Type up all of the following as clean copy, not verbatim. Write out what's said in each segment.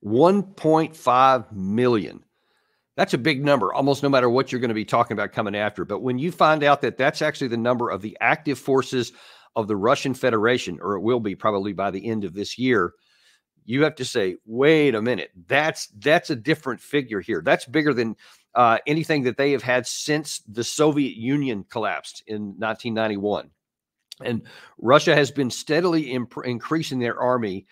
1.5 million. That's a big number, almost no matter what you're going to be talking about coming after. But when you find out that that's actually the number of the active forces of the Russian Federation, or it will be probably by the end of this year, you have to say, wait a minute, that's a different figure here. That's bigger than anything that they have had since the Soviet Union collapsed in 1991. And Russia has been steadily increasing their army,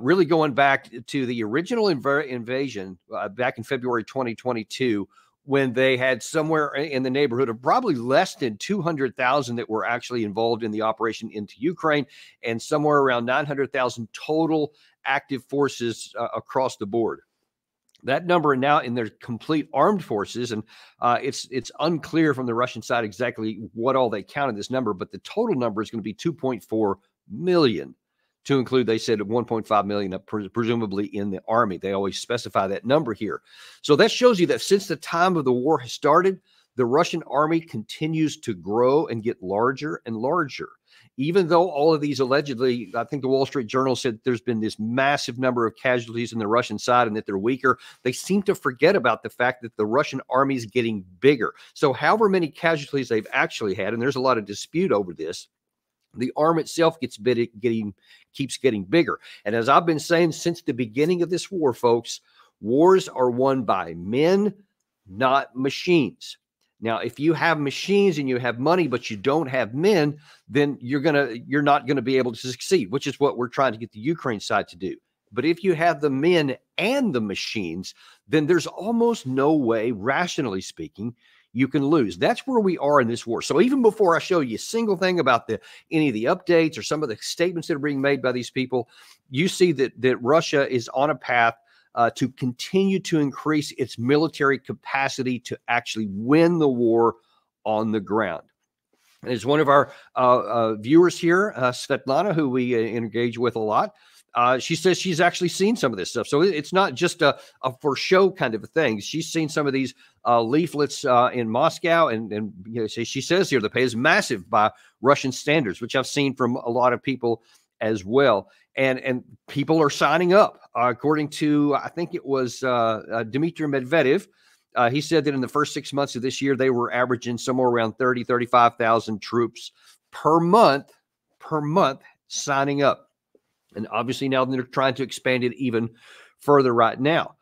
really going back to the original invasion back in February 2022, when they had somewhere in the neighborhood of probably less than 200,000 that were actually involved in the operation into Ukraine, and somewhere around 900,000 total active forces across the board. That number now in their complete armed forces, and it's unclear from the Russian side exactly what all they counted this number, but the total number is going to be 2.4 million, to include, they said, 1.5 million, presumably in the army. They always specify that number here. So that shows you that since the time of the war has started, the Russian army continues to grow and get larger and larger. Even though all of these allegedly, I think the Wall Street Journal said there's been this massive number of casualties in the Russian side and that they're weaker, they seem to forget about the fact that the Russian army is getting bigger. So however many casualties they've actually had, and there's a lot of dispute over this, the arm itself keeps getting bigger. And as I've been saying since the beginning of this war, folks, wars are won by men, not machines. Now, if you have machines and you have money, but you don't have men, then you're not going to be able to succeed, which is what we're trying to get the Ukraine side to do. But if you have the men and the machines, then there's almost no way, rationally speaking, you can lose. That's where we are in this war. So even before I show you a single thing about any of the updates or some of the statements that are being made by these people, you see that Russia is on a path to continue to increase its military capacity to actually win the war on the ground. And as one of our viewers here, Svetlana, who we engage with a lot, she says she's actually seen some of this stuff. So it's not just a for show kind of a thing. She's seen some of these leaflets in Moscow, and you know, she says here the pay is massive by Russian standards, which I've seen from a lot of people as well. And people are signing up. According to, I think it was Dmitry Medvedev, he said that in the first 6 months of this year, they were averaging somewhere around 35,000 troops per month signing up. And obviously now they're trying to expand it even further right now.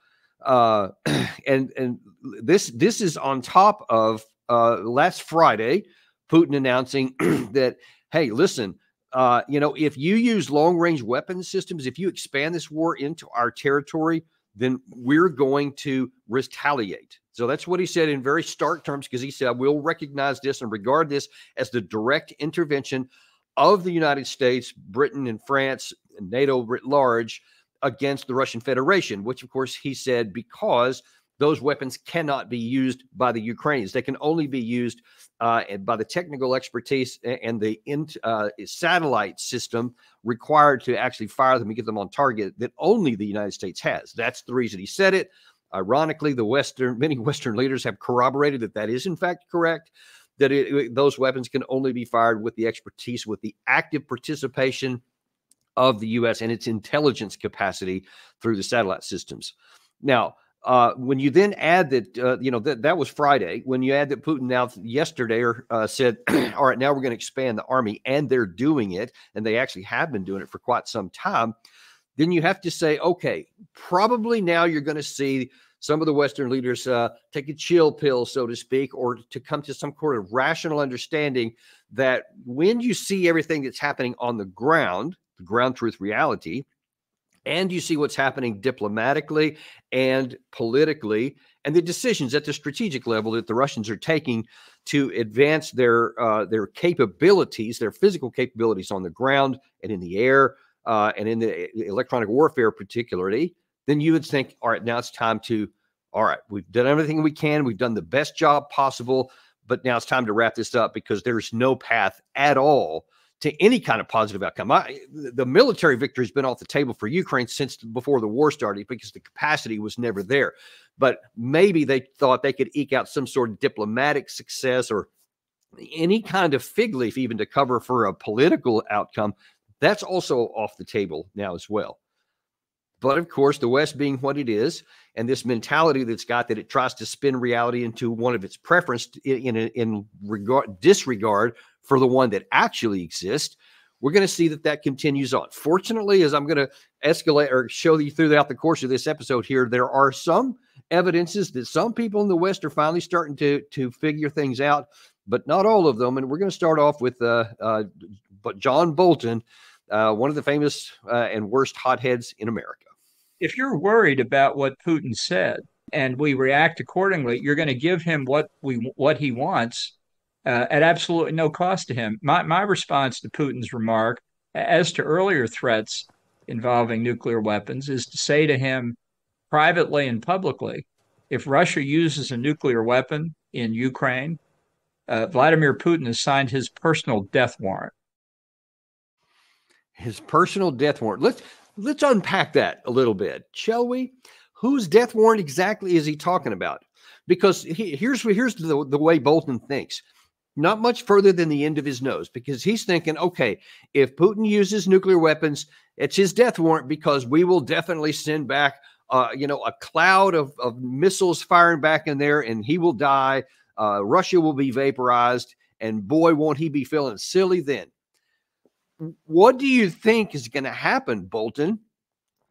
And this is on top of last Friday, Putin announcing that, hey, listen, if you use long-range weapon systems, if you expand this war into our territory, then we're going to retaliate. So that's what he said in very stark terms, because he said, we'll recognize this and regard this as the direct intervention of the United States, Britain, and France, and NATO writ large against the Russian Federation, which, of course, he said because those weapons cannot be used by the Ukrainians. They can only be used by the technical expertise and the satellite system required to actually fire them and get them on target that only the United States has. That's the reason he said it. Ironically, many Western leaders have corroborated that is in fact correct, that those weapons can only be fired with the expertise, with the active participation of the U.S. and its intelligence capacity through the satellite systems. Now, when you then add that, that was Friday, when you add that Putin now yesterday said, all right, now we're going to expand the army, and they're doing it, and they actually have been doing it for quite some time, then you have to say, okay, probably now you're going to see some of the Western leaders take a chill pill, so to speak, or to come to some sort of rational understanding that when you see everything that's happening on the ground truth reality, and you see what's happening diplomatically and politically, and the decisions at the strategic level that the Russians are taking to advance their capabilities, their physical capabilities on the ground and in the air, and in the electronic warfare particularly, then you would think, all right, now it's time all right, we've done everything we can. We've done the best job possible, but now it's time to wrap this up because there's no path at all to any kind of positive outcome. The military victory has been off the table for Ukraine since before the war started because the capacity was never there. But maybe they thought they could eke out some sort of diplomatic success or any kind of fig leaf even to cover for a political outcome. That's also off the table now as well. But of course, the West being what it is, and this mentality that's got that it tries to spin reality into one of its preference in disregard for the one that actually exists, we're going to see that continues on. Fortunately, as I'm going to escalate or show you throughout the course of this episode here, there are some evidences that some people in the West are finally starting to figure things out, but not all of them. And we're going to start off with John Bolton, one of the famous and worst hotheads in America. If you're worried about what Putin said and we react accordingly, you're going to give him what he wants at absolutely no cost to him. My response to Putin's remark, as to earlier threats involving nuclear weapons, is to say to him privately and publicly, if Russia uses a nuclear weapon in Ukraine, Vladimir Putin has signed his personal death warrant. His personal death warrant. Let's unpack that a little bit, shall we? Whose death warrant exactly is he talking about? Because here's the way Bolton thinks. Not much further than the end of his nose, because he's thinking, okay, if Putin uses nuclear weapons, it's his death warrant because we will definitely send back, a cloud of missiles firing back in there, and he will die. Russia will be vaporized, and boy, won't he be feeling silly then. What do you think is going to happen, Bolton,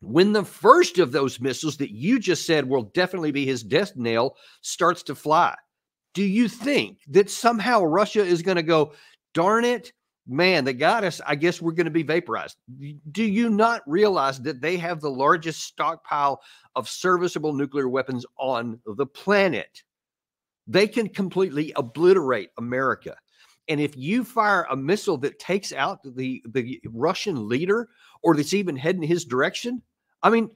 when the first of those missiles that you just said will definitely be his death nail starts to fly? Do you think that somehow Russia is going to go, darn it, man, they got us. I guess we're going to be vaporized. Do you not realize that they have the largest stockpile of serviceable nuclear weapons on the planet? They can completely obliterate America. And if you fire a missile that takes out the Russian leader, or that's even heading his direction, I mean,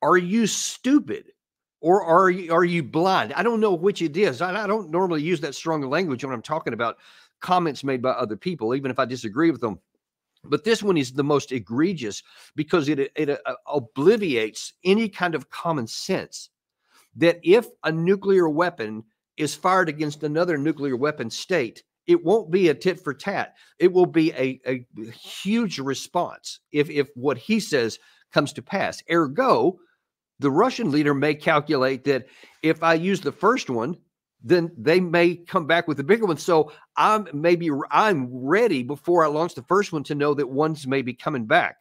are you stupid? Or are you blind? I don't know which it is. I don't normally use that strong language when I'm talking about comments made by other people, even if I disagree with them. But this one is the most egregious because it obliviates any kind of common sense that if a nuclear weapon is fired against another nuclear weapon state, it won't be a tit for tat. It will be a huge response if what he says comes to pass. Ergo, the Russian leader may calculate that if I use the first one, then they may come back with a bigger one. So I'm ready before I launch the first one to know that one's maybe coming back.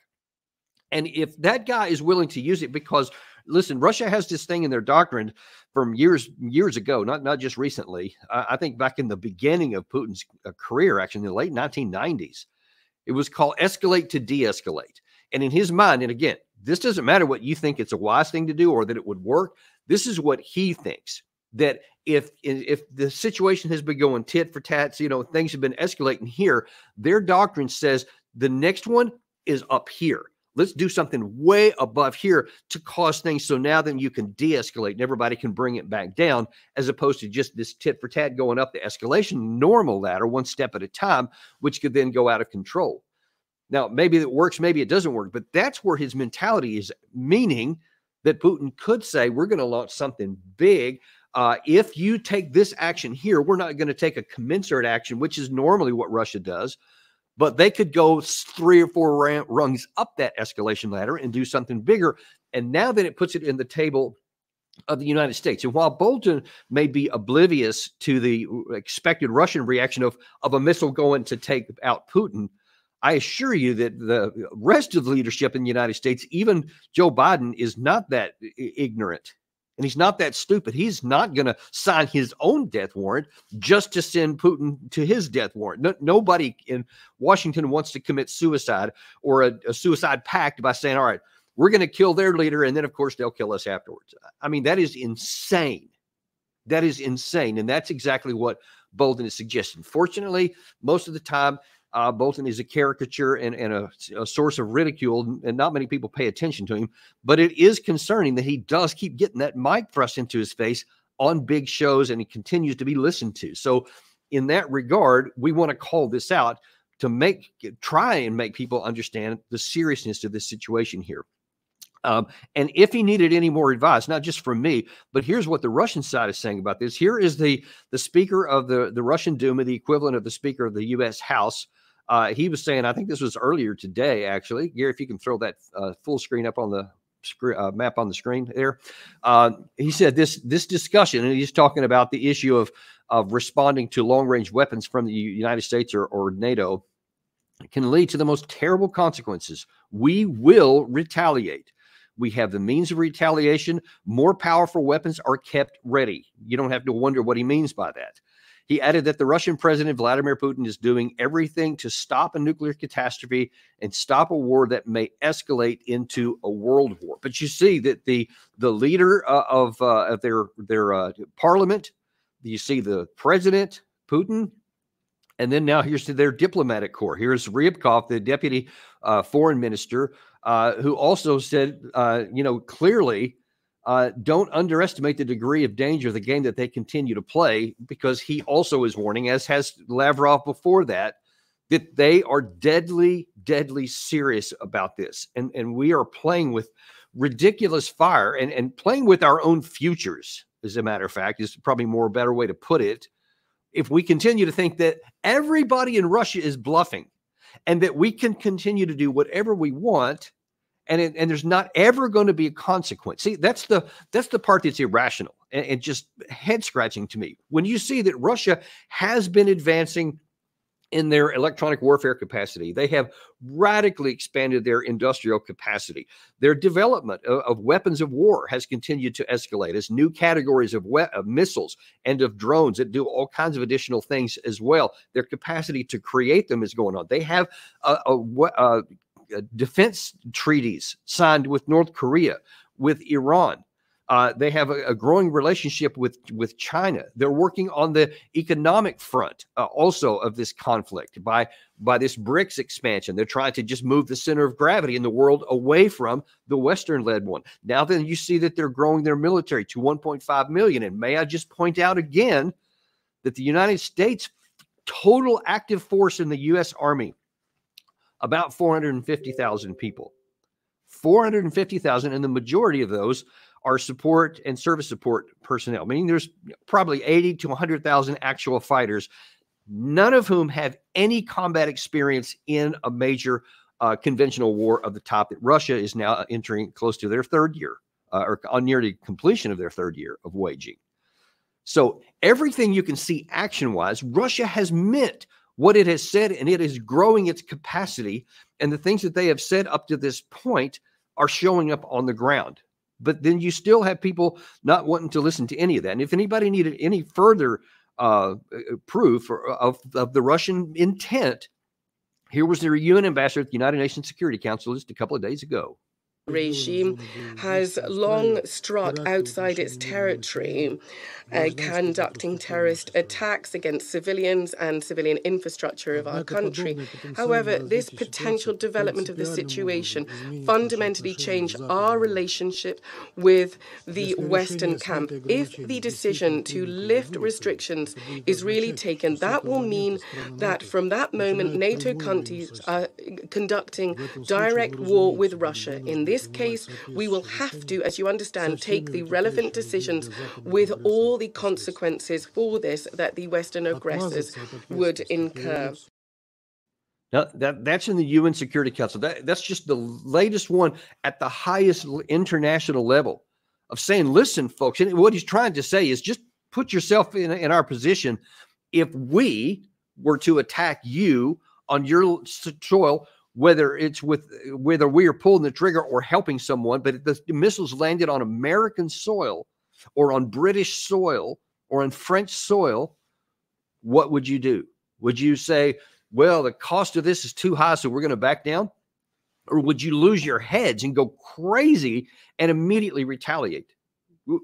And if that guy is willing to use it, because listen, Russia has this thing in their doctrine from years ago, not just recently. I think back in the beginning of Putin's career, actually in the late 1990s, it was called escalate to de-escalate. And in his mind, and again, this doesn't matter what you think it's a wise thing to do or that it would work. This is what he thinks, that if the situation has been going tit for tat, things have been escalating here, their doctrine says the next one is up here. Let's do something way above here to cause things so now then you can de-escalate and everybody can bring it back down, as opposed to just this tit for tat going up the escalation normal ladder one step at a time, which could then go out of control. Now, maybe it works, maybe it doesn't work, but that's where his mentality is, meaning that Putin could say, we're going to launch something big. If you take this action here, we're not going to take a commensurate action, which is normally what Russia does. But they could go 3 or 4 rungs up that escalation ladder and do something bigger. And now that it puts it in the table of the United States. And while Bolton may be oblivious to the expected Russian reaction of a missile going to take out Putin, I assure you that the rest of the leadership in the United States, even Joe Biden, is not that ignorant. And he's not that stupid. He's not going to sign his own death warrant just to send Putin to his death warrant. Nobody in Washington wants to commit suicide or a suicide pact by saying, all right, we're going to kill their leader, and then, of course, they'll kill us afterwards. I mean, that is insane. That is insane. And that's exactly what Bolton is suggesting. Fortunately, most of the time, Bolton is a caricature and a source of ridicule, and not many people pay attention to him. But it is concerning that he does keep getting that mic thrust into his face on big shows, and he continues to be listened to. So in that regard, we want to call this out to try and make people understand the seriousness of this situation here. And if he needed any more advice, not just from me, but here's what the Russian side is saying about this. Here is the speaker of the Russian Duma, the equivalent of the speaker of the U.S. House. He was saying, I think this was earlier today, actually. Gary, if you can throw that full screen up on the map on the screen there. He said this discussion, and he's talking about the issue of responding to long-range weapons from the United States or NATO, can lead to the most terrible consequences. We will retaliate. We have the means of retaliation. More powerful weapons are kept ready. You don't have to wonder what he means by that. He added that the Russian President Vladimir Putin is doing everything to stop a nuclear catastrophe and stop a war that may escalate into a world war. But you see that the leader of their parliament, you see the president, Putin, and then now here's to their diplomatic corps. Here's Ryabkov, the deputy foreign minister, who also said, clearly, don't underestimate the degree of danger of the game that they continue to play, because he also is warning, as has Lavrov before that they are deadly, deadly serious about this. And we are playing with ridiculous fire and playing with our own futures, as a matter of fact, is probably a better way to put it. If we continue to think that everybody in Russia is bluffing and that we can continue to do whatever we want, and there's not ever going to be a consequence. See, that's the part that's irrational and just head scratching to me. When you see that Russia has been advancing in their electronic warfare capacity, they have radically expanded their industrial capacity. Their development of weapons of war has continued to escalate as new categories of missiles and of drones that do all kinds of additional things as well. Their capacity to create them is going on. They have defense treaties signed with North Korea, with Iran. They have a growing relationship with China. They're working on the economic front also of this conflict by this BRICS expansion. They're trying to just move the center of gravity in the world away from the Western-led one. Now then, you see that they're growing their military to 1.5 million. And may I just point out again that the United States total active force in the U.S. Army, about 450,000 people. 450,000, and the majority of those are support and service support personnel, meaning there's probably 80 to 100,000 actual fighters, none of whom have any combat experience in a major conventional war of the type that Russia is now entering close to their third year, or on nearly completion of their third year of waging. So everything you can see action-wise, Russia has meant what it has said, and it is growing its capacity, and the things that they have said up to this point are showing up on the ground. But then you still have people not wanting to listen to any of that. And if anybody needed any further proof of the Russian intent, here was the UN ambassador at the United Nations Security Council just a couple of days ago. Regime has long struck outside its territory, conducting terrorist attacks against civilians and civilian infrastructure of our country. However, this potential development of the situation fundamentally changed our relationship with the Western camp. If the decision to lift restrictions is really taken, that will mean that from that moment, NATO countries are conducting direct war with Russia. In this case, we will have to, as you understand, take the relevant decisions with all the consequences for this that the Western aggressors would incur. Now, that's in the UN Security Council. That's just the latest one at the highest international level of saying, listen, folks, and what he's trying to say is just put yourself in our position. If we were to attack you on your soil, whether we are pulling the trigger or helping someone, but the missiles landed on American soil or on British soil or on French soil, what would you do? Would you say, well, the cost of this is too high, so we're going to back down? Or would you lose your heads and go crazy and immediately retaliate?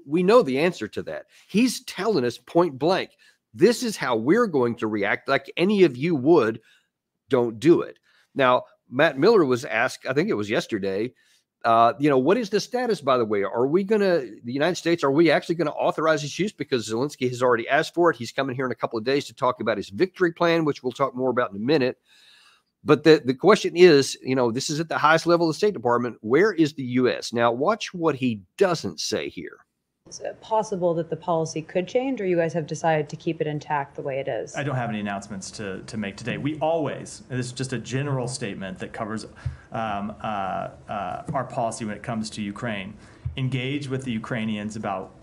We know the answer to that. He's telling us point blank, this is how we're going to react like any of you would. Don't do it. Now, Matt Miller was asked, I think it was yesterday, what is the status, by the way? The United States, are we actually going to authorize its use? Because Zelensky has already asked for it. He's coming here in a couple of days to talk about his victory plan, which we'll talk more about in a minute. But the question is, this is at the highest level of the State Department. Where is the U.S.? Now, watch what he doesn't say here. Is it possible that the policy could change, or you guys have decided to keep it intact the way it is? I don't have any announcements to make today. We always, and this is just a general statement that covers our policy when it comes to Ukraine, engage with the Ukrainians about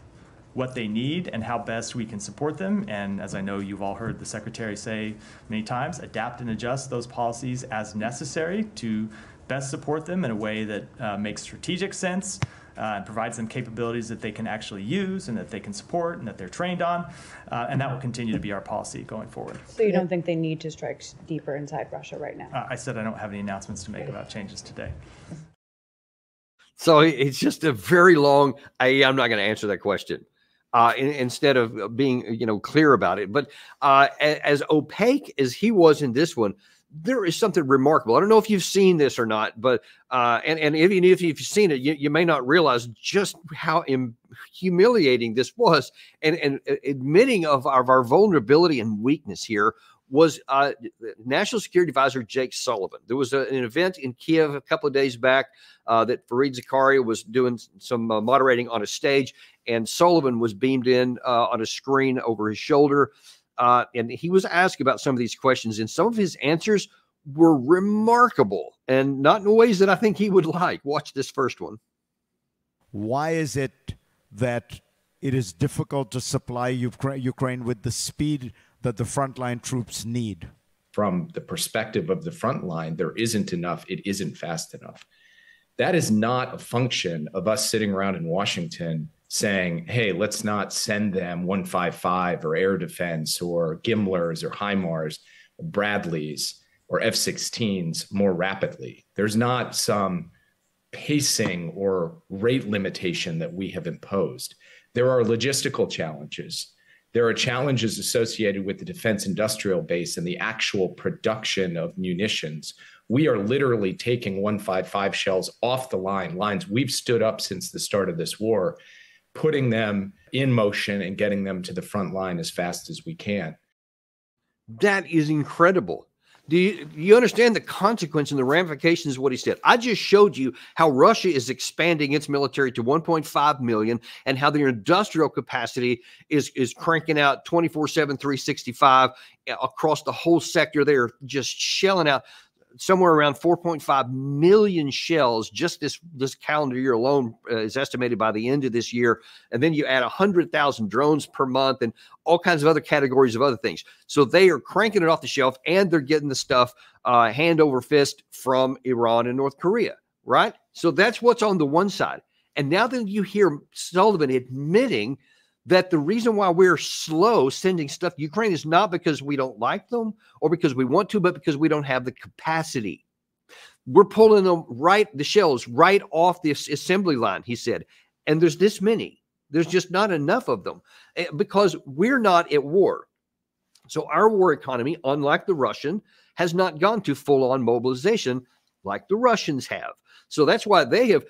what they need and how best we can support them. And as I know you've all heard the Secretary say many times, adapt and adjust those policies as necessary to best support them in a way that makes strategic sense and provides them capabilities that they can actually use and that they can support and that they're trained on. And that will continue to be our policy going forward. So you don't think they need to strike deeper inside Russia right now? I said I don't have any announcements to make about changes today. So it's just a very long, I'm not going to answer that question. Instead of being, clear about it. But as opaque as he was in this one, there is something remarkable. I don't know if you've seen this or not, but and even if you've seen it, you may not realize just how humiliating this was. And admitting of our vulnerability and weakness here was National Security Advisor Jake Sullivan. There was an event in Kiev a couple of days back that Fareed Zakaria was doing some moderating on a stage, and Sullivan was beamed in on a screen over his shoulder. And he was asked about some of these questions, and some of his answers were remarkable and not in ways that I think he would like. Watch this first one. Why is it that it is difficult to supply Ukraine with the speed that the frontline troops need? From the perspective of the front line, there isn't enough. It isn't fast enough. That is not a function of us sitting around in Washington saying, hey, let's not send them 155 or air defense or Gimlers or HIMARS or Bradleys or F-16s more rapidly. There's not some pacing or rate limitation that we have imposed. There are logistical challenges. There are challenges associated with the defense industrial base and the actual production of munitions. We are literally taking 155 shells off the lines we've stood up since the start of this war, putting them in motion and getting them to the front line as fast as we can. That is incredible. Do you understand the consequence and the ramifications of what he said? I just showed you how Russia is expanding its military to 1.5 million and how their industrial capacity is cranking out 24/7, 365 across the whole sector. They're just shelling out somewhere around 4.5 million shells just this calendar year alone is estimated by the end of this year. And then you add 100,000 drones per month and all kinds of other categories of other things. So they are cranking it off the shelf, and they're getting the stuff hand over fist from Iran and North Korea, right? So that's what's on the one side. And now then you hear Sullivan admitting that the reason why we're slow sending stuff to Ukraine is not because we don't like them or because we want to, but because we don't have the capacity. We're pulling them the shells right off the assembly line, he said. And there's this many. There's just not enough of them because we're not at war. So our war economy, unlike the Russian, has not gone to full-on mobilization like the Russians have. So that's why they have,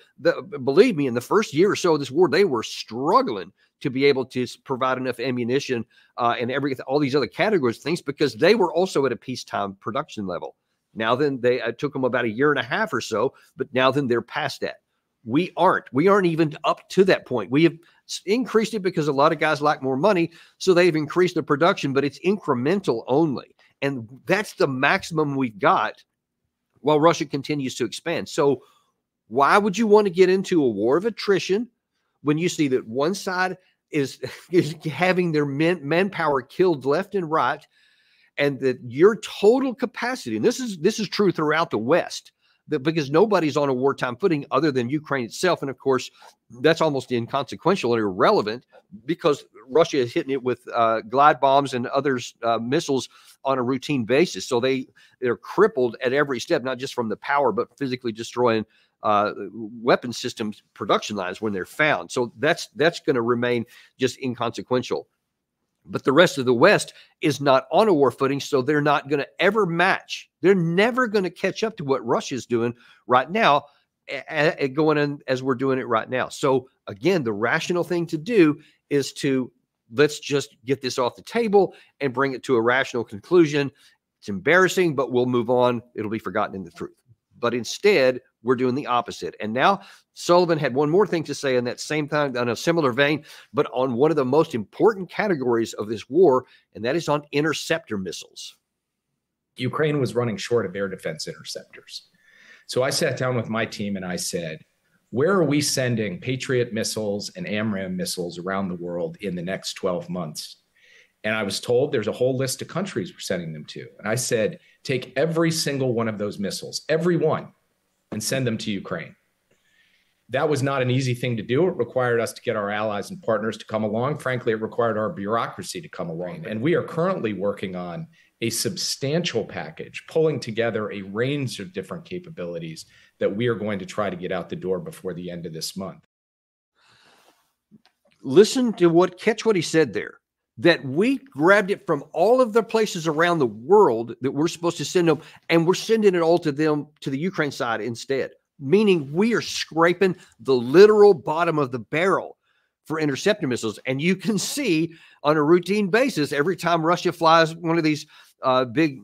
believe me, in the first year or so of this war, they were struggling to be able to provide enough ammunition and everything, all these other categories of things, because they were also at a peacetime production level. Now then, it took them about a year and a half or so, but now then they're past that. We aren't even up to that point. We have increased it because a lot of guys like more money, so they've increased the production, but it's incremental only. And that's the maximum we've got while Russia continues to expand. So why would you want to get into a war of attrition when you see that one side is having their manpower killed left and right, and that your total capacity, and this is true throughout the West, because nobody's on a wartime footing other than Ukraine itself. And of course, that's almost inconsequential and irrelevant because Russia is hitting it with glide bombs and others missiles on a routine basis. So they're crippled at every step, not just from the power, but physically destroying weapon systems production lines when they're found. So that's going to remain just inconsequential. But the rest of the West is not on a war footing, so they're not going to ever match. They're never going to catch up to what Russia's doing right now, going in as we're doing it right now. So again, the rational thing to do is let's just get this off the table and bring it to a rational conclusion. It's embarrassing, but we'll move on. It'll be forgotten in the truth. But instead, we're doing the opposite. And now Sullivan had one more thing to say in that same time, on a similar vein, but on one of the most important categories of this war, and that is on interceptor missiles. Ukraine was running short of air defense interceptors. So I sat down with my team and I said, where are we sending Patriot missiles and AMRAAM missiles around the world in the next 12 months? And I was told there's a whole list of countries we're sending them to. And I said, take every single one of those missiles, every one, and send them to Ukraine. That was not an easy thing to do. It required us to get our allies and partners to come along. Frankly, it required our bureaucracy to come along. And we are currently working on a substantial package, pulling together a range of different capabilities that we are going to try to get out the door before the end of this month. Listen to catch what he said there, that we grabbed it from all of the places around the world that we're supposed to send them, and we're sending it all to them, to the Ukraine side instead, meaning we are scraping the literal bottom of the barrel for interceptor missiles. And you can see on a routine basis, every time Russia flies one of these big,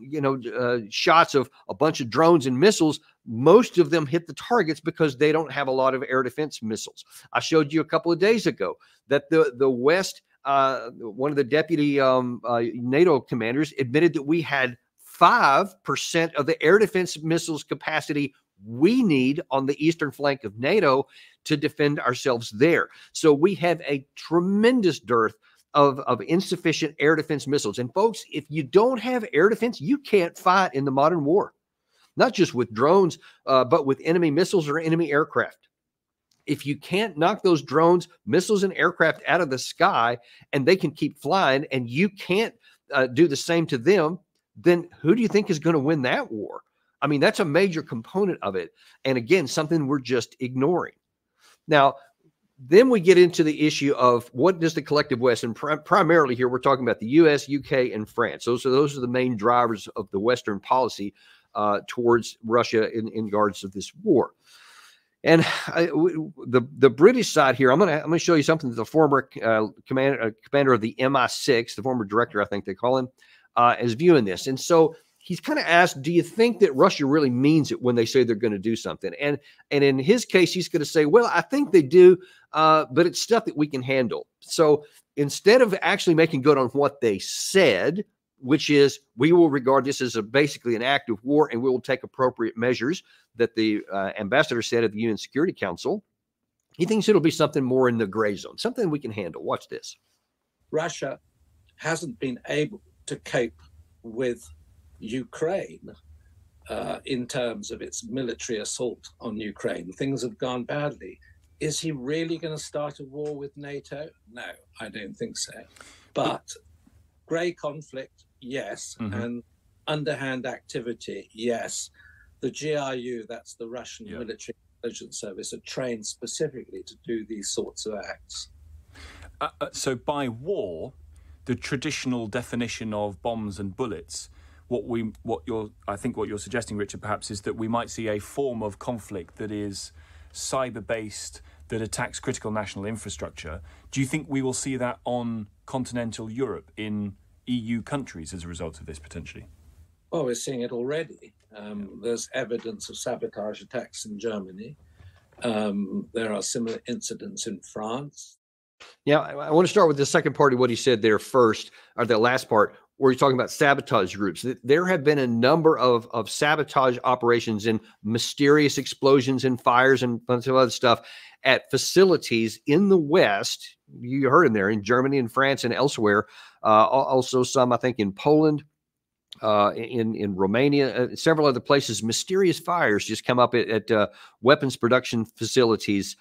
shots of a bunch of drones and missiles, most of them hit the targets because they don't have a lot of air defense missiles. I showed you a couple of days ago that the West, one of the deputy NATO commanders admitted that we had 5% of the air defense missiles capacity we need on the eastern flank of NATO to defend ourselves there. So we have a tremendous dearth of insufficient air defense missiles. And folks, if you don't have air defense, you can't fight in the modern war, not just with drones, but with enemy missiles or enemy aircraft. If you can't knock those drones, missiles, and aircraft out of the sky, and they can keep flying, and you can't do the same to them, then who do you think is going to win that war? I mean, that's a major component of it. And again, something we're just ignoring. Now, then we get into the issue of what does the collective West, and primarily here we're talking about the U.S., UK, and France. Those are the main drivers of the Western policy towards Russia in regards to this war. And the British side here, I'm gonna show you something that the former commander of the MI6, the former director, I think they call him, is viewing this. And so he's kind of asked, do you think that Russia really means it when they say they're going to do something? And in his case, he's going to say, well, I think they do, but it's stuff that we can handle. So instead of actually making good on what they said, which is we will regard this as basically an act of war, and we will take appropriate measures that the ambassador said at the UN Security Council, he thinks it'll be something more in the gray zone, something we can handle. Watch this. Russia hasn't been able to cope with Ukraine in terms of its military assault on Ukraine. Things have gone badly. Is he really going to start a war with NATO? No, I don't think so. But grey conflict, yes, and underhand activity, yes. The GRU, that's the Russian military intelligence service, are trained specifically to do these sorts of acts. So by war, the traditional definition of bombs and bullets, I think what you're suggesting, Richard, perhaps, is that we might see a form of conflict that is cyber-based, that attacks critical national infrastructure. Do you think we will see that on continental Europe, in EU countries, as a result of this, potentially? Well, we're seeing it already. There's evidence of sabotage attacks in Germany. There are similar incidents in France. Now, I want to start with the second part of what he said there first, or the last part, where he's talking about sabotage groups. There have been a number of sabotage operations and mysterious explosions and fires and a bunch of other stuff at facilities in the West. You heard him there, in Germany and France and elsewhere. Also some, I think, in Poland, in Romania, several other places. Mysterious fires just come up at weapons production facilities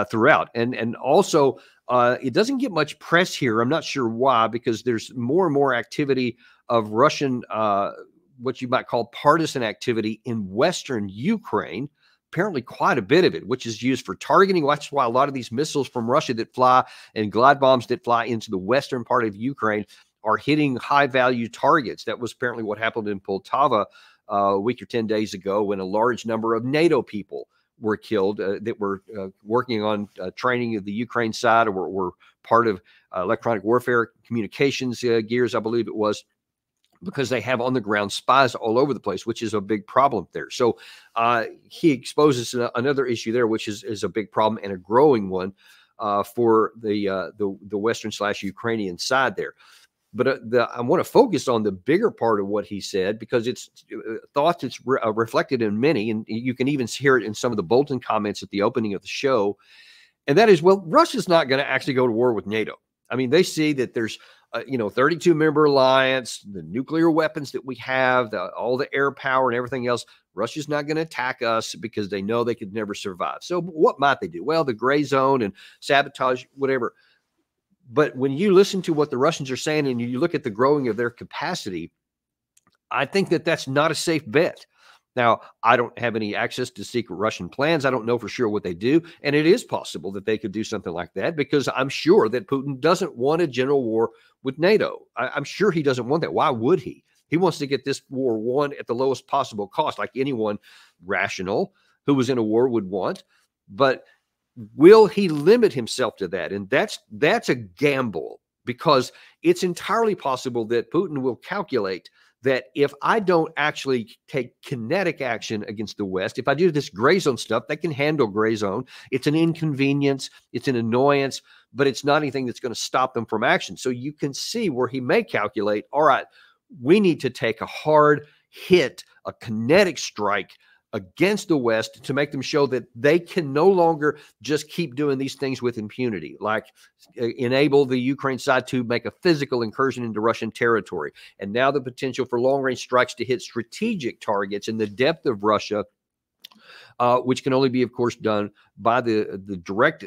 throughout. And also, it doesn't get much press here. I'm not sure why, because there's more and more activity of Russian, what you might call partisan activity in Western Ukraine. Apparently quite a bit of it, which is used for targeting. That's why a lot of these missiles from Russia that fly and glide bombs that fly into the western part of Ukraine are hitting high-value targets. That was apparently what happened in Poltava a week or 10 days ago, when a large number of NATO people were killed that were working on training of the Ukraine side, or were part of electronic warfare communications gears, I believe it was. because they have on the ground spies all over the place, which is a big problem there. So he exposes another issue there, which is a big problem and a growing one for the Western/Ukrainian side there. But I want to focus on the bigger part of what he said, because it's thoughts it's reflected in many, and you can even hear it in some of the Bolton comments at the opening of the show. And that is, well, Russia's not going to actually go to war with NATO. I mean, they see that there's 32 member alliance, the nuclear weapons that we have, all the air power and everything else. Russia's not going to attack us because they know they could never survive. So what might they do? Well, the gray zone and sabotage, whatever. But when you listen to what the Russians are saying and you look at the growing of their capacity, I think that that's not a safe bet. Now, I don't have any access to secret Russian plans. I don't know for sure what they do. And it is possible that they could do something like that, because I'm sure that Putin doesn't want a general war with NATO. I'm sure he doesn't want that. Why would he? He wants to get this war won at the lowest possible cost, like anyone rational who was in a war would want. But will he limit himself to that? And that's a gamble, because it's entirely possible that Putin will calculate that if I don't actually take kinetic action against the West, if I do this gray zone stuff, they can handle gray zone. It's an inconvenience, it's an annoyance, but it's not anything that's going to stop them from action. So you can see where he may calculate, all right, we need to take a hard hit, a kinetic strike against the West to make them show that they can no longer just keep doing these things with impunity, like enable the Ukraine side to make a physical incursion into Russian territory. And now the potential for long-range strikes to hit strategic targets in the depth of Russia, which can only be, of course, done by the direct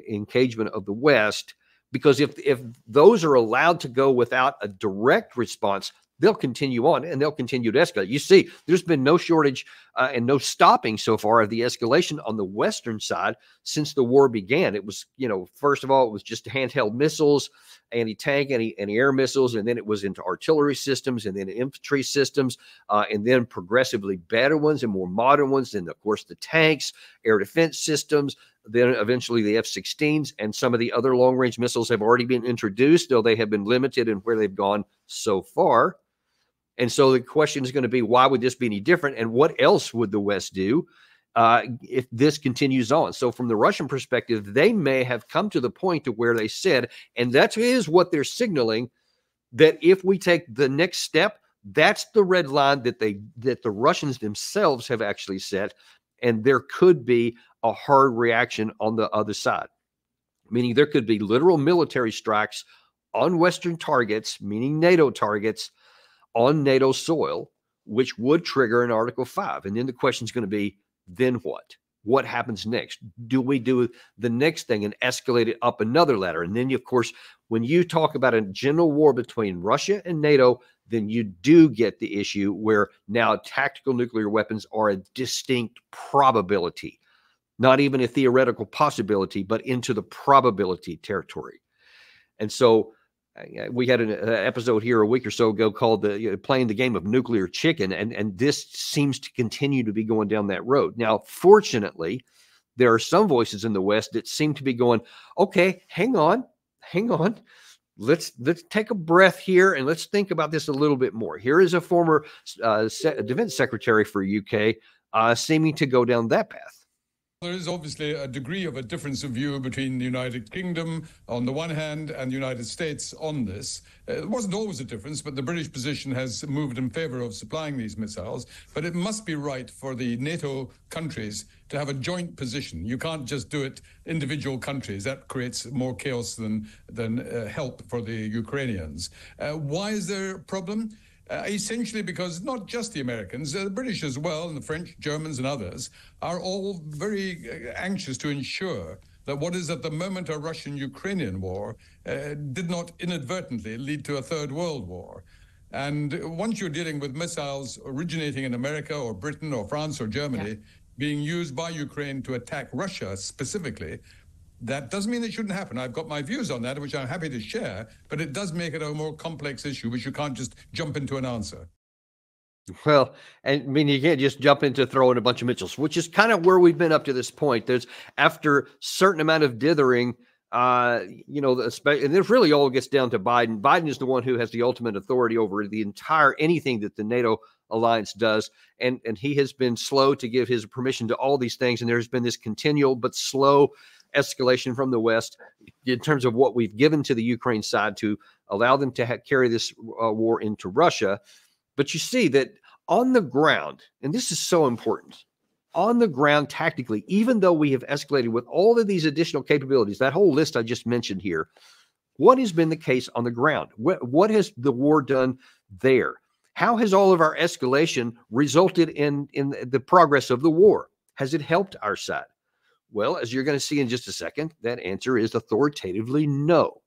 engagement of the West. Because if those are allowed to go without a direct response, they'll continue on and they'll continue to escalate. You see, there's been no shortage and no stopping so far of the escalation on the Western side since the war began. It was, first of all, it was just handheld missiles, anti-tank, anti-air missiles, and then it was into artillery systems and then infantry systems, and then progressively better ones and more modern ones. And of course, the tanks, air defense systems, then eventually the F-16s, and some of the other long-range missiles have already been introduced, though they have been limited in where they've gone so far. And so the question is going to be, why would this be any different? And what else would the West do if this continues on? So from the Russian perspective, they may have come to the point to where they said, and that is what they're signaling, that if we take the next step, that's the red line that the Russians themselves have actually set. And there could be a hard reaction on the other side, meaning there could be literal military strikes on Western targets, meaning NATO targets, on NATO soil, which would trigger an Article 5. And then the question is going to be, then what? What happens next? Do we do the next thing and escalate it up another ladder? And then, of course, when you talk about a general war between Russia and NATO, then you do get the issue where now tactical nuclear weapons are a distinct probability, not even a theoretical possibility, but into the probability territory. And so we had an episode here a week or so ago called playing the game of nuclear chicken, and this seems to continue to be going down that road. Now, fortunately, there are some voices in the West that seem to be going, okay, hang on. Let's take a breath here and let's think about this a little bit more. Here is a former defense secretary for UK seeming to go down that path. There is obviously a degree of a difference of view between the United Kingdom on the one hand and the United States on this. It wasn't always a difference, but the British position has moved in favor of supplying these missiles. But it must be right for the NATO countries to have a joint position. You can't just do it individual countries. That creates more chaos than help for the Ukrainians. Why is there a problem? Essentially because not just the Americans, the British as well, and the French, Germans, and others are all very anxious to ensure that what is at the moment a Russian-Ukrainian war did not inadvertently lead to a third world war. And once you're dealing with missiles originating in America or Britain or France or Germany being used by Ukraine to attack Russia specifically, that doesn't mean it shouldn't happen. I've got my views on that, which I'm happy to share, but it does make it a more complex issue, which you can't just jump into an answer. Well, I mean, you can't just jump into throwing a bunch of missiles, which is kind of where we've been up to this point. There's, after a certain amount of dithering You know, and this really all gets down to Biden. Biden is the one who has the ultimate authority over the entire anything that the NATO alliance does, and he has been slow to give his permission to all these things. And there's been this continual but slow escalation from the West in terms of what we've given to the Ukraine side to allow them to carry this war into Russia. But you see that on the ground, and this is so important, on the ground tactically, even though we have escalated with all of these additional capabilities, that whole list I just mentioned here, what has been the case on the ground? What has the war done there? How has all of our escalation resulted in the progress of the war? Has it helped our side? Well, as you're going to see in just a second, that answer is authoritatively no.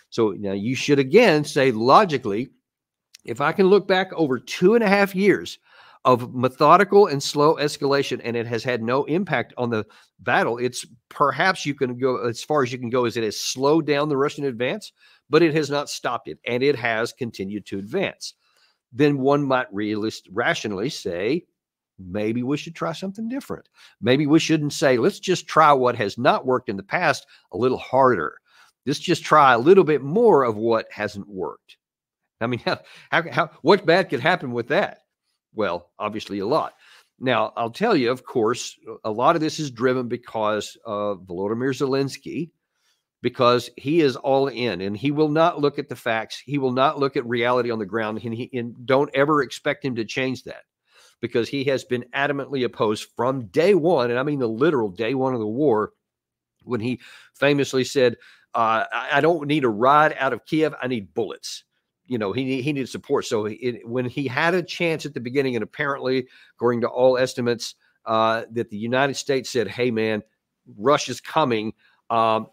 So now you should again say logically, if I can look back over 2.5 years of methodical and slow escalation, and it has had no impact on the battle, it's perhaps you can go as far as you can go as it has slowed down the Russian advance, but it has not stopped it, and it has continued to advance. Then one might rationally say, maybe we should try something different. Maybe we shouldn't say, let's just try what has not worked in the past a little harder. Let's just try a little bit more of what hasn't worked. I mean, what bad could happen with that? Well, obviously a lot. Now, I'll tell you, of course, a lot of this is driven because of Volodymyr Zelensky, because he is all in and he will not look at the facts. He will not look at reality on the ground, and don't ever expect him to change that, because he has been adamantly opposed from day one, and I mean the literal day one of the war, when he famously said, I don't need a ride out of Kiev, I need bullets. You know, he needed support. So when he had a chance at the beginning, and apparently, according to all estimates, that the United States said, hey, man, Russia's coming.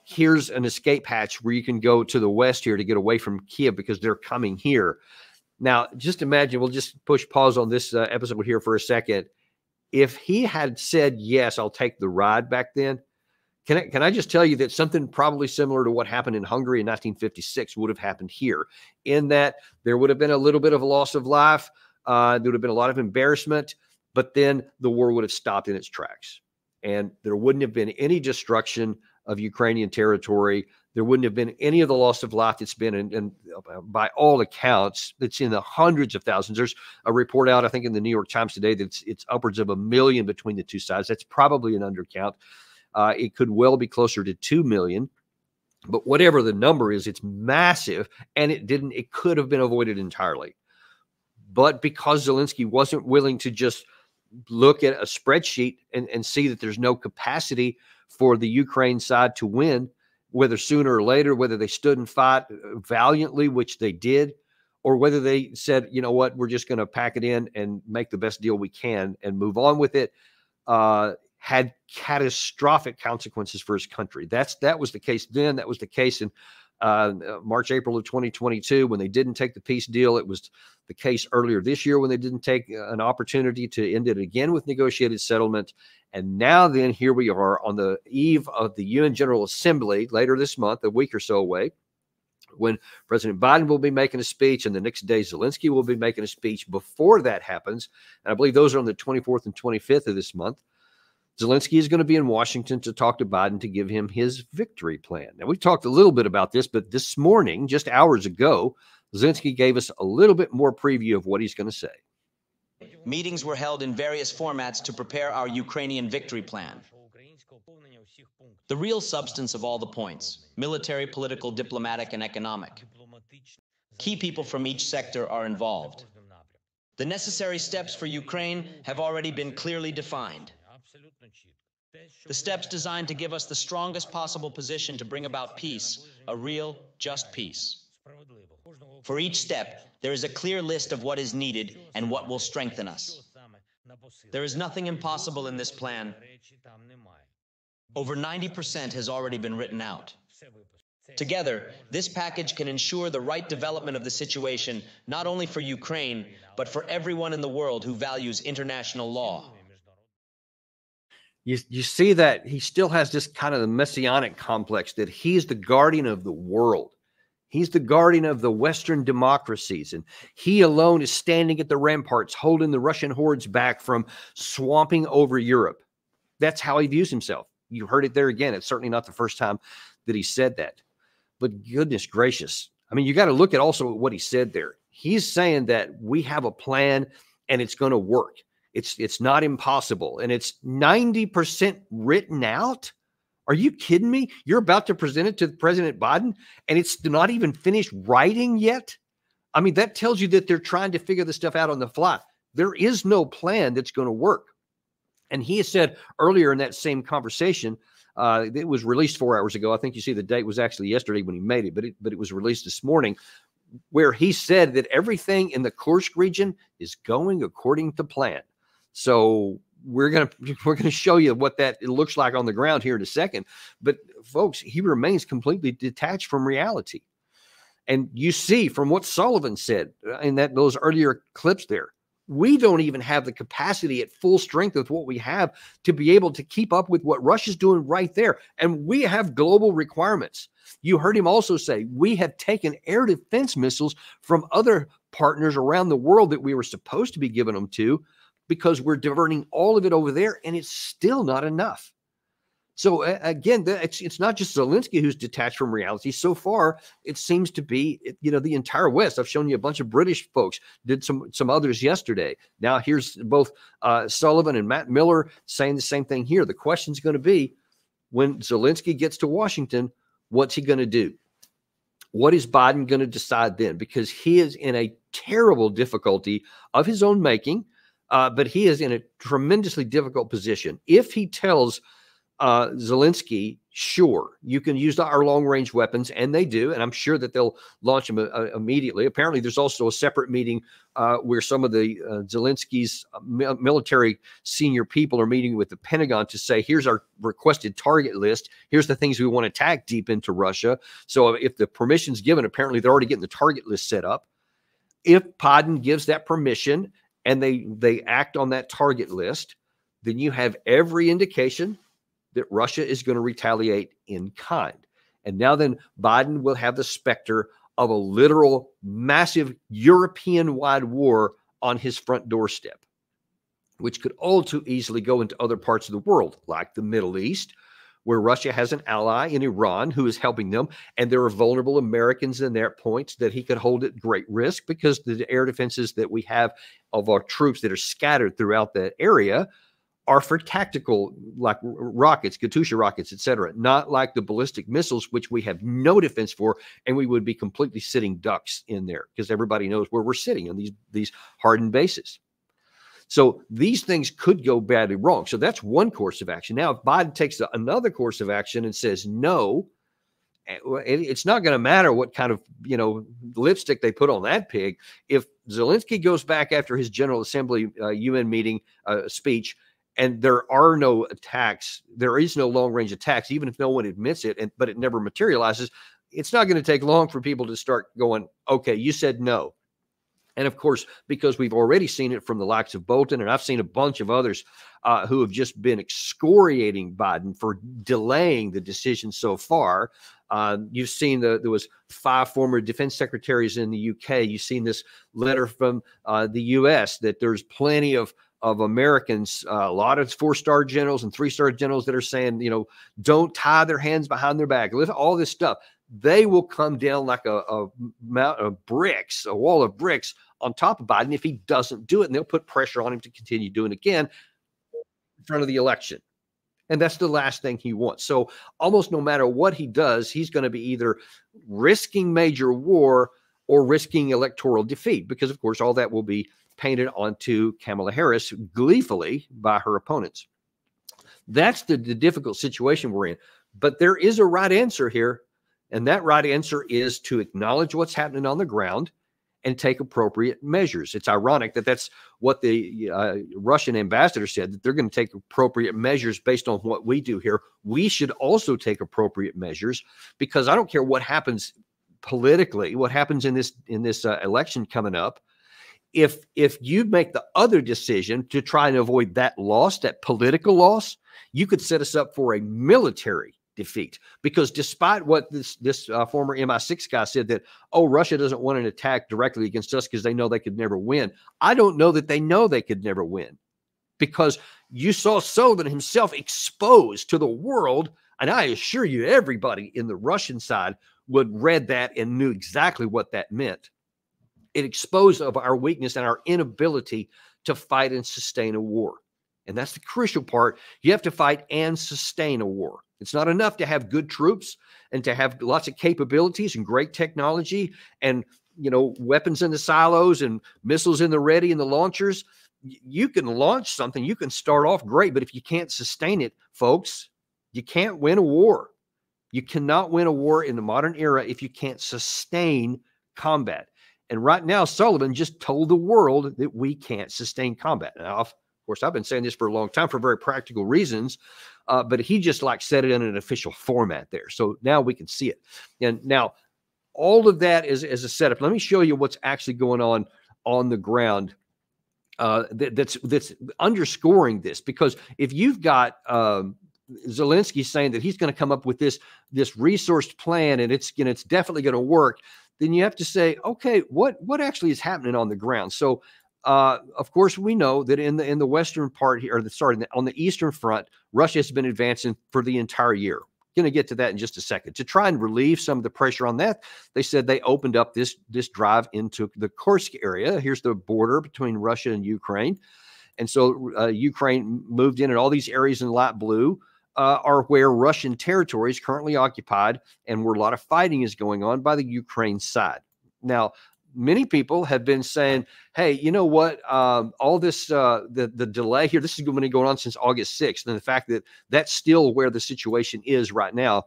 Here's an escape hatch where you can go to the west here to get away from Kiev because they're coming here. Now, just imagine, we'll just push pause on this episode here for a second. If he had said, yes, I'll take the ride back then, can I just tell you that something probably similar to what happened in Hungary in 1956 would have happened here, in that there would have been a little bit of a loss of life. There would have been a lot of embarrassment, but then the war would have stopped in its tracks. And there wouldn't have been any destruction of Ukrainian territory. There wouldn't have been any of the loss of life that's been, and by all accounts, it's in the hundreds of thousands. There's a report out, I think, in the New York Times today that it's upwards of 1 million between the two sides. That's probably an undercount. It could well be closer to 2 million, but whatever the number is, it's massive, and it could have been avoided entirely. But because Zelensky wasn't willing to just look at a spreadsheet and see that there's no capacity for the Ukraine side to win, whether sooner or later, whether they stood and fought valiantly, which they did, or whether they said, you know what, we're just going to pack it in and make the best deal we can and move on with it, had catastrophic consequences for his country. That was the case then. That was the case in March, April of 2022 when they didn't take the peace deal. It was the case earlier this year when they didn't take an opportunity to end it again with negotiated settlement. And now then, here we are on the eve of the UN General Assembly later this month, a week or so away, when President Biden will be making a speech, and the next day Zelensky will be making a speech. Before that happens, and I believe those are on the 24th and 25th of this month, Zelensky is going to be in Washington to talk to Biden to give him his victory plan. Now, we've talked a little bit about this, but this morning, just hours ago, Zelensky gave us a little bit more preview of what he's going to say. Meetings were held in various formats to prepare our Ukrainian victory plan. The real substance of all the points: military, political, diplomatic, and economic. Key people from each sector are involved. The necessary steps for Ukraine have already been clearly defined. The steps designed to give us the strongest possible position to bring about peace, a real, just peace. For each step, there is a clear list of what is needed and what will strengthen us. There is nothing impossible in this plan. Over 90% has already been written out. Together, this package can ensure the right development of the situation, not only for Ukraine, but for everyone in the world who values international law. You see that he still has this kind of the messianic complex that he's the guardian of the world. He's the guardian of the Western democracies, and he alone is standing at the ramparts, holding the Russian hordes back from swamping over Europe. That's how he views himself. You heard it there again. It's certainly not the first time that he said that. But goodness gracious. I mean, you got to look at also what he said there. He's saying that we have a plan and it's going to work. It's not impossible. And it's 90% written out. Are you kidding me? You're about to present it to President Biden and it's not even finished writing yet. I mean, that tells you that they're trying to figure this stuff out on the fly. There is no plan that's going to work. And he has said earlier in that same conversation, it was released 4 hours ago. I think you see the date was actually yesterday when he made it, but it was released this morning, where he said that everything in the Kursk region is going according to plan. So we're gonna show you what that it looks like on the ground here in a second. But folks, he remains completely detached from reality. And you see from what Sullivan said in those earlier clips there, we don't even have the capacity at full strength with what we have to be able to keep up with what Russia's doing right there. And we have global requirements. You heard him also say, we have taken air defense missiles from other partners around the world that we were supposed to be giving them to, because we're diverting all of it over there, and it's still not enough. So again, it's not just Zelensky who's detached from reality. So far, it seems to be, the entire West. I've shown you a bunch of British folks, did some others yesterday. Now here's both Sullivan and Matt Miller saying the same thing here. The question's going to be, when Zelensky gets to Washington, what's he going to do? What is Biden going to decide then? Because he is in a terrible difficulty of his own making, but he is in a tremendously difficult position. If he tells Zelensky, sure, you can use our long-range weapons, and they do, and I'm sure that they'll launch them immediately. Apparently, there's also a separate meeting where some of the Zelensky's military senior people are meeting with the Pentagon to say, here's our requested target list. Here's the things we want to attack deep into Russia. So if the permission's given, apparently they're already getting the target list set up. If Biden gives that permission and they act on that target list, then you have every indication that Russia is going to retaliate in kind. And now then Biden will have the specter of a literal massive European-wide war on his front doorstep, which could all too easily go into other parts of the world, like the Middle East, where Russia has an ally in Iran who is helping them. And there are vulnerable Americans in their points that he could hold at great risk, because the air defenses that we have of our troops that are scattered throughout that area are for tactical, like rockets, Katyusha rockets, etc., not like the ballistic missiles, which we have no defense for, and we would be completely sitting ducks in there, because everybody knows where we're sitting on these hardened bases. So these things could go badly wrong. So that's one course of action. Now, if Biden takes another course of action and says no, it's not going to matter what kind of lipstick they put on that pig. If Zelensky goes back after his General Assembly UN meeting speech, and there are no attacks, there is no long-range attacks, even if no one admits it, but it never materializes, it's not going to take long for people to start going, okay, you said no. And of course, because we've already seen it from the likes of Bolton, and I've seen a bunch of others who have just been excoriating Biden for delaying the decision so far. You've seen there was 5 former defense secretaries in the UK. You've seen this letter from the US that there's plenty of Americans, a lot of 4-star generals and 3-star generals that are saying, don't tie their hands behind their back. All this stuff. They will come down like a mount of bricks, a wall of bricks on top of Biden if he doesn't do it. And they'll put pressure on him to continue doing it again in front of the election. And that's the last thing he wants. So almost no matter what he does, he's going to be either risking major war or risking electoral defeat, because, of course, all that will be painted onto Kamala Harris gleefully by her opponents. That's the difficult situation we're in. But there is a right answer here. And that right answer is to acknowledge what's happening on the ground and take appropriate measures. It's ironic that that's what the Russian ambassador said, that they're going to take appropriate measures based on what we do here. We should also take appropriate measures, because I don't care what happens politically, what happens in this election coming up. If you make the other decision to try and avoid that loss, that political loss, you could set us up for a military defeat. Because despite what this former MI6 guy said, that, oh, Russia doesn't want an attack directly against us because they know they could never win. I don't know that they know they could never win, because you saw Sullivan himself exposed to the world And I assure you, everybody in the Russian side would read that and knew exactly what that meant. It exposed of our weakness and our inability to fight and sustain a war. And that's the crucial part. You have to fight and sustain a war. It's not enough to have good troops and to have lots of capabilities and great technology and, weapons in the silos and missiles in the ready and the launchers. You can launch something. You can start off great, but if you can't sustain it, folks, you can't win a war. You cannot win a war in the modern era if you can't sustain combat. And right now, Sullivan just told the world that we can't sustain combat. Now, of course, I've been saying this for a long time for very practical reasons, but he just said it in an official format there. So now we can see it. And now all of that is a setup. Let me show you what's actually going on the ground. That's underscoring this, because if you've got Zelensky saying that he's going to come up with this resourced plan and it's definitely going to work, then you have to say, okay, what actually is happening on the ground? So, of course, we know that in the western part here, on the eastern front, Russia has been advancing for the entire year. Going to get to that in just a second. To try and relieve some of the pressure on that, they said they opened up this drive into the Kursk area. Here's the border between Russia and Ukraine. And so Ukraine moved in, and all these areas in light blue are where Russian territory is currently occupied and where a lot of fighting is going on by the Ukraine side. Now, many people have been saying, hey, you know what? All this, the delay here, this has been going on since August 6th. And the fact that that's still where the situation is right now,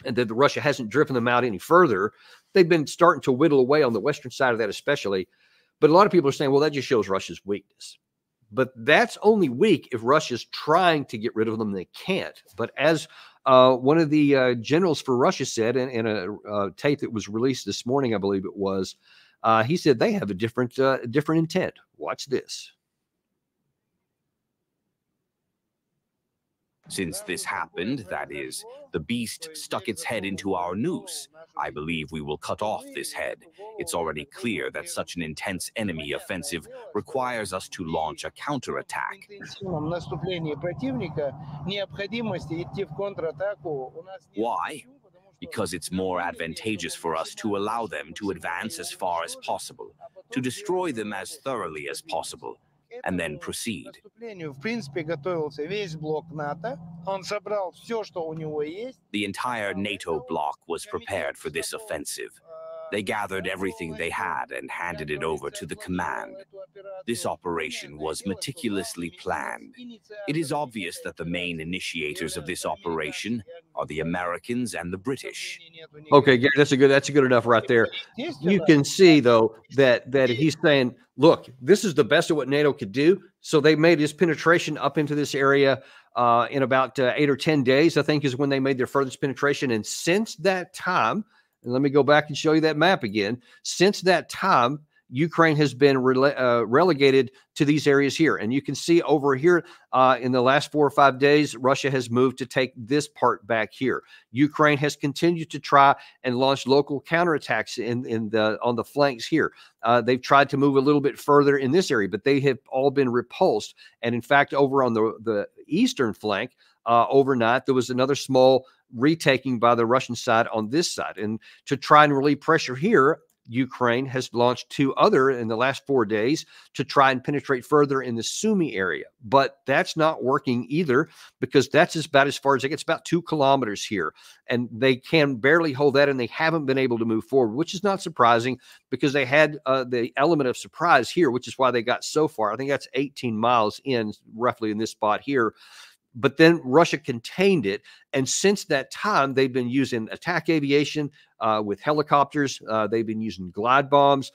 and that Russia hasn't driven them out any further. They've been starting to whittle away on the western side of that especially. But a lot of people are saying, well, that just shows Russia's weakness. But that's only weak if Russia's trying to get rid of them. They can't. But as one of the generals for Russia said in a tape that was released this morning, I believe it was, he said they have a different intent. Watch this. Since this happened, that is, the beast stuck its head into our noose, I believe we will cut off this head. It's already clear that such an intense enemy offensive requires us to launch a counterattack. Why? Because it's more advantageous for us to allow them to advance as far as possible, to destroy them as thoroughly as possible, and then proceed. The entire NATO bloc was prepared for this offensive. They gathered everything they had and handed it over to the command. This operation was meticulously planned. It is obvious that the main initiators of this operation are the Americans and the British. Okay, Gary, that's good enough right there. You can see though that he's saying, look, this is the best of what NATO could do. So they made this penetration up into this area in about 8 or 10 days, I think, is when they made their furthest penetration. And since that time, and let me go back and show you that map again. Since that time, Ukraine has been relegated to these areas here. And you can see over here in the last 4 or 5 days, Russia has moved to take this part back here. Ukraine has continued to try and launch local counterattacks on the flanks here. They've tried to move a little bit further in this area, but they have all been repulsed. And in fact, over on the eastern flank, overnight, there was another small retaking by the Russian side on this side. And to try and relieve pressure here, Ukraine has launched 2 other in the last 4 days to try and penetrate further in the Sumy area. But that's not working either, because that's about as far as it gets, about 2 kilometers here. And they can barely hold that, and they haven't been able to move forward, which is not surprising because they had the element of surprise here, which is why they got so far. I think that's 18 miles in, roughly in this spot here. But then Russia contained it. And since that time, they've been using attack aviation with helicopters. They've been using glide bombs,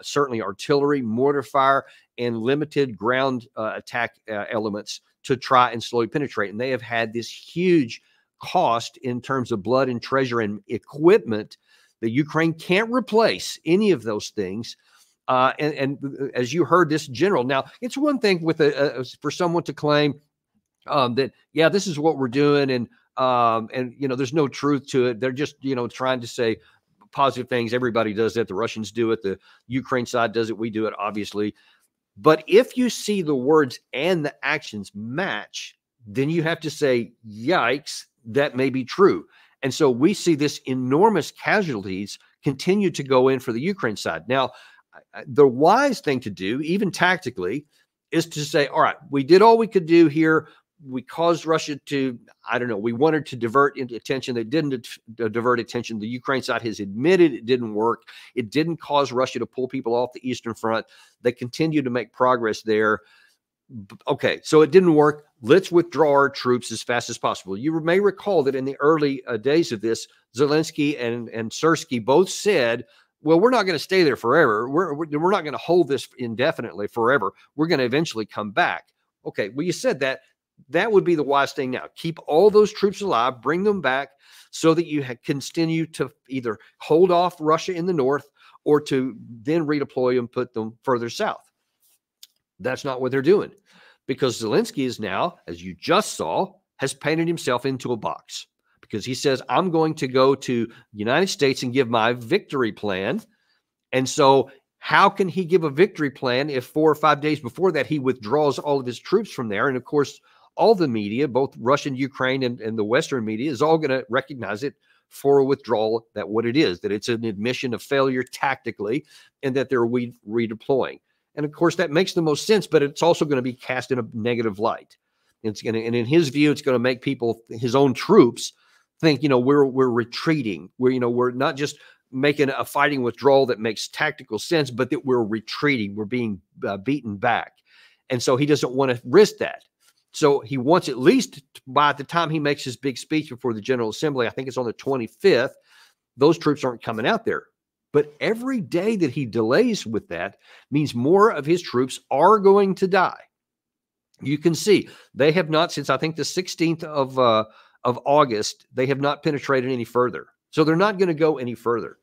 certainly artillery, mortar fire, and limited ground attack elements to try and slowly penetrate. And they have had this huge cost in terms of blood and treasure and equipment that Ukraine can't replace any of those things. And as you heard this general, now it's one thing with for someone to claim that, yeah, this is what we're doing. And there's no truth to it. They're just, trying to say positive things. Everybody does that. The Russians do it. The Ukraine side does it. We do it, obviously. But if you see the words and the actions match, then you have to say, yikes, that may be true. And so we see this enormous casualties continue to go in for the Ukraine side. Now, the wise thing to do, even tactically, is to say, all right, we did all we could do here. We caused Russia to, I don't know, we wanted to divert attention. They didn't divert attention. The Ukraine side has admitted it didn't work. It didn't cause Russia to pull people off the Eastern Front. They continue to make progress there. Okay, so it didn't work. Let's withdraw our troops as fast as possible. You may recall that in the early days of this, Zelensky and Syrskyi both said, well, we're not going to stay there forever. We're not going to hold this indefinitely forever. We're going to eventually come back. Okay, well, you said that. That would be the wise thing now. Keep all those troops alive, bring them back so that you continue to either hold off Russia in the north or to then redeploy them, put them further south. That's not what they're doing, because Zelensky is now, as you just saw, has painted himself into a box, because he says, I'm going to go to the United States and give my victory plan. And so how can he give a victory plan if 4 or 5 days before that he withdraws all of his troops from there? And of course, all the media, both Russian, Ukraine, and the Western media, is all going to recognize it for a withdrawal, that what it is, that it's an admission of failure tactically, and that they're redeploying. And of course, that makes the most sense, but it's also going to be cast in a negative light. It's going to, and in his view, it's going to make people, his own troops, think, we're retreating. We're not just making a fighting withdrawal that makes tactical sense, but that we're retreating. We're being beaten back. And so he doesn't want to risk that. So he wants, at least by the time he makes his big speech before the General Assembly, I think it's on the 25th, those troops aren't coming out there. But every day that he delays with that means more of his troops are going to die. You can see they have not, since I think the 16th of August, they have not penetrated any further. So they're not going to go any further.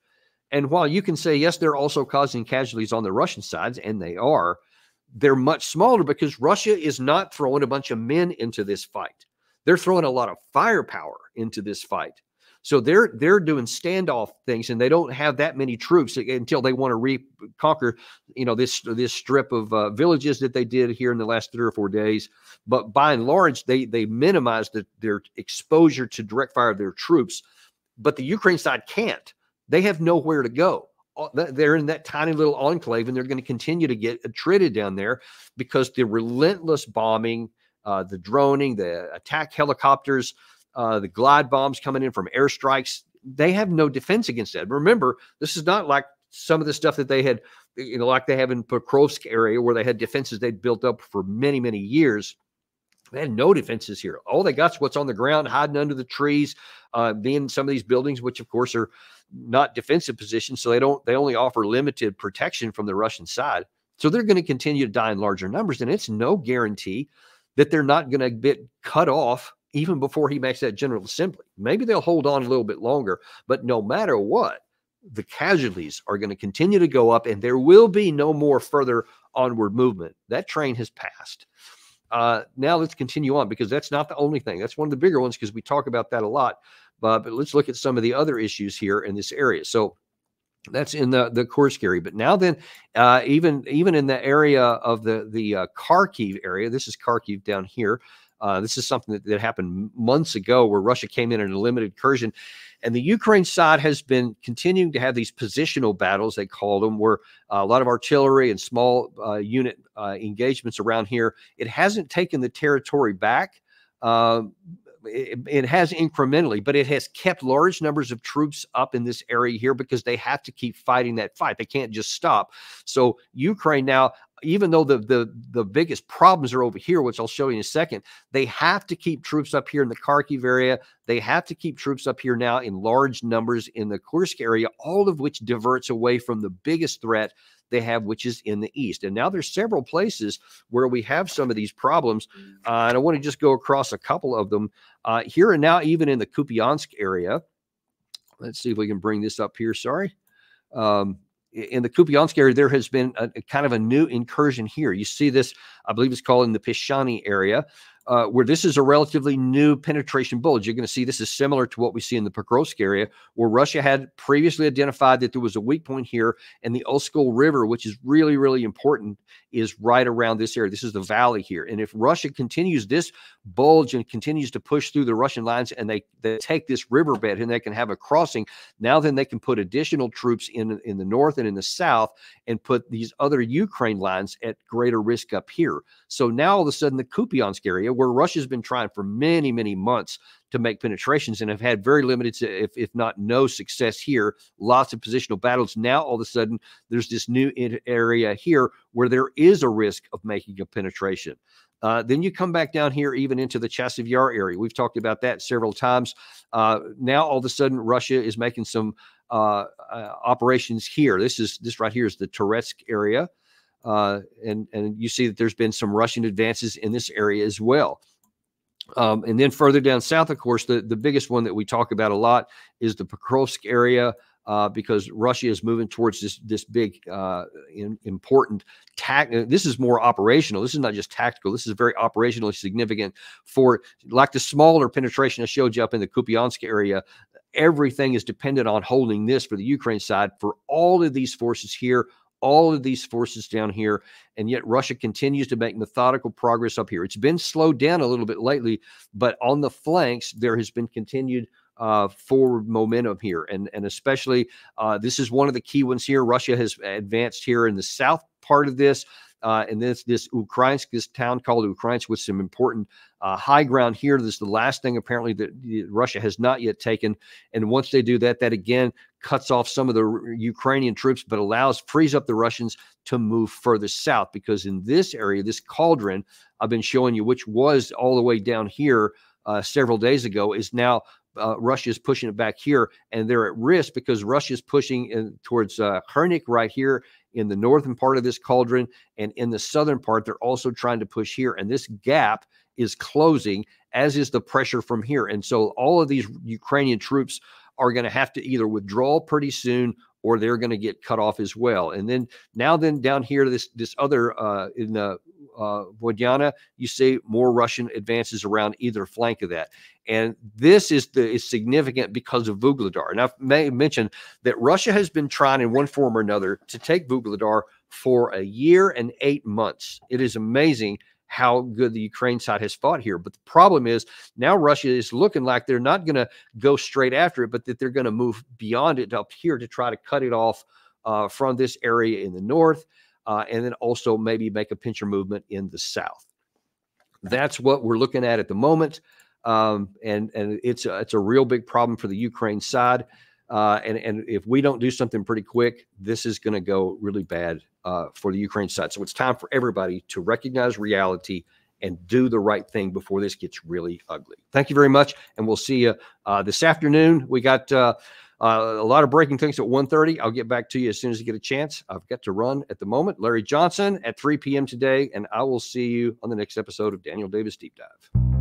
And while you can say, yes, they're also causing casualties on the Russian sides, and they are, they're much smaller because Russia is not throwing a bunch of men into this fight. They're throwing a lot of firepower into this fight. So they're doing standoff things, and they don't have that many troops until they want to reconquer, this strip of villages that they did here in the last 3 or 4 days. But by and large, they minimized their exposure to direct fire of their troops. But the Ukraine side can't. They have nowhere to go. They're in that tiny little enclave, and they're going to continue to get attrited down there because the relentless bombing, the droning, the attack helicopters, the glide bombs coming in from airstrikes, they have no defense against that. Remember, this is not like some of the stuff that they had, like they have in Pokrovsk area, where they had defenses they'd built up for many, many years. They had no defenses here. All they got is what's on the ground, hiding under the trees, being in some of these buildings, which of course are not defensive positions. So they only offer limited protection from the Russian side. So they're going to continue to die in larger numbers. And it's no guarantee that they're not going to get cut off even before he makes that General Assembly. Maybe they'll hold on a little bit longer, but no matter what, the casualties are going to continue to go up, and there will be no more further onward movement. That train has passed. Now let's continue on, because that's not the only thing. That's one of the bigger ones, because we talk about that a lot. But let's look at some of the other issues here in this area. So that's in the Kursk area. But now then, even in the area of the Kharkiv area, this is Kharkiv down here. This is something that happened months ago, where Russia came in a limited incursion. And the Ukraine side has been continuing to have these positional battles, they call them, where a lot of artillery and small unit engagements around here. It hasn't taken the territory back. It has incrementally, but it has kept large numbers of troops up in this area here, because they have to keep fighting that fight. They can't just stop. So Ukraine now, even though the biggest problems are over here, which I'll show you in a second, they have to keep troops up here in the Kharkiv area. They have to keep troops up here now in large numbers in the Kursk area, all of which diverts away from the biggest threat they have, which is in the east. And now there's several places where we have some of these problems. And I want to just go across a couple of them here and now, even in the Kupiansk area. Let's see if we can bring this up here. Sorry. In the Kupiansk area, there has been a kind of a new incursion here. You see this, I believe it's called in the Pishani area. where this is a relatively new penetration bulge. You're going to see this is similar to what we see in the Pokrovsk area, where Russia had previously identified that there was a weak point here, and the Oskol River, which is really, really important, is right around this area. This is the valley here. And if Russia continues this bulge and continues to push through the Russian lines, and they take this riverbed and they can have a crossing, now then they can put additional troops in the north and in the south and put these other Ukraine lines at greater risk up here. So now all of a sudden the Kupiansk area, where Russia's been trying for many, many months to make penetrations and have had very limited, if not no success here, lots of positional battles. Now all of a sudden there's this new area here where there is a risk of making a penetration. Then you come back down here even into the Chasiv Yar area. We've talked about that several times. Now all of a sudden Russia is making some operations here. This right here is the Toretsk area. And you see that there's been some Russian advances in this area as well. And then further down south, of course, the biggest one that we talk about a lot is the Pokrovsk area, because Russia is moving towards this big, important this is more operational. This is not just tactical. This is very operationally significant for, like the smaller penetration I showed you up in the Kupiansk area. Everything is dependent on holding this for the Ukraine side for all of these forces here, all of these forces down here, and yet Russia continues to make methodical progress up here. It's been slowed down a little bit lately, but on the flanks, there has been continued forward momentum here. And especially, this is one of the key ones here. Russia has advanced here in the south part of this, and this Ukrainsk, this town called Ukrainsk, with some important high ground here. This is the last thing apparently that Russia has not yet taken. And once they do that, that again cuts off some of the Ukrainian troops, but frees up the Russians to move further south, because in this area, this cauldron I've been showing you, which was all the way down here several days ago, is now Russia is pushing it back here, and they're at risk because Russia is pushing towards Hernik right here in the northern part of this cauldron, and in the southern part, they're also trying to push here, and this gap is closing, as is the pressure from here. And so all of these Ukrainian troops are going to have to either withdraw pretty soon, or they're going to get cut off as well. And then down here, this other in the Vodyana, you see more Russian advances around either flank of that. And this is significant because of Vuhledar. And I've mentioned that Russia has been trying in one form or another to take Vuhledar for 1 year and 8 months. It is amazing how good the Ukraine side has fought here. But the problem is now Russia is looking like they're not going to go straight after it, but that they're going to move beyond it up here to try to cut it off from this area in the north, and then also maybe make a pincher movement in the south. That's what we're looking at the moment. And it's a real big problem for the Ukraine side. And if we don't do something pretty quick, this is going to go really bad for the Ukraine side. So it's time for everybody to recognize reality and do the right thing before this gets really ugly. Thank you very much, and we'll see you this afternoon. We got a lot of breaking things at 1:30. I'll get back to you as soon as I get a chance. I've got to run at the moment. Larry Johnson at 3 p.m. today, and I will see you on the next episode of Daniel Davis Deep Dive.